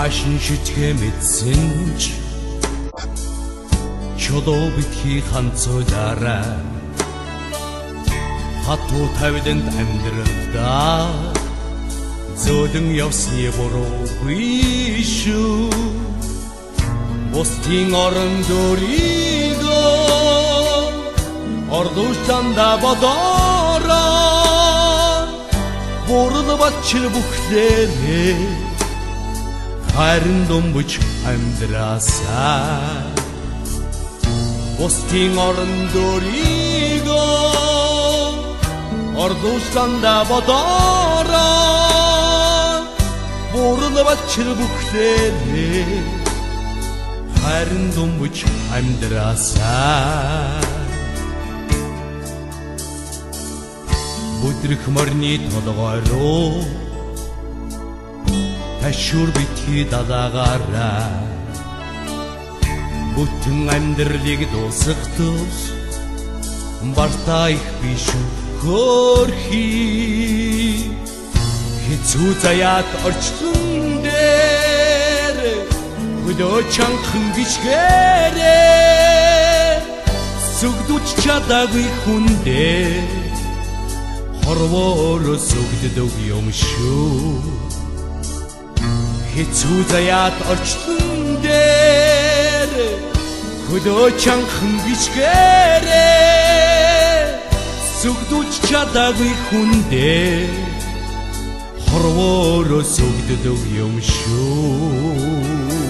Хашин шитгэ мэдсэн ч чулуу битгий ханцуулаарай хатуу тавиланд амьдралдаа зөөлөн явсны буруугүй шүү бусдын орон дөрийгөө ордуучтанда бодороо бурал бачил бүхлээрээ харин думбуч амьдрасаа бусдын орон дөрийгөө ордуучтанда бодороо бурал бачил бүхлээрээ харин думбуч амьдрасаа бүдрэх морны толгойроо ташуур битгий далаагаараа бүтэн амьдралыг дуусгах бартаа их биш хөөрхий хэцүү заяат орчлон дээр хөлөө чанхан бичгээрээ сүгдүүч чадаагүй хүн дээр хорвоороо сүгддэг юм шүү хэцүү заяат орчлон дээр хөлөө чанхан бичгээрээ сүгдүүч чадаагүй хүн дээр хорвоороо сүгддэг юм шүү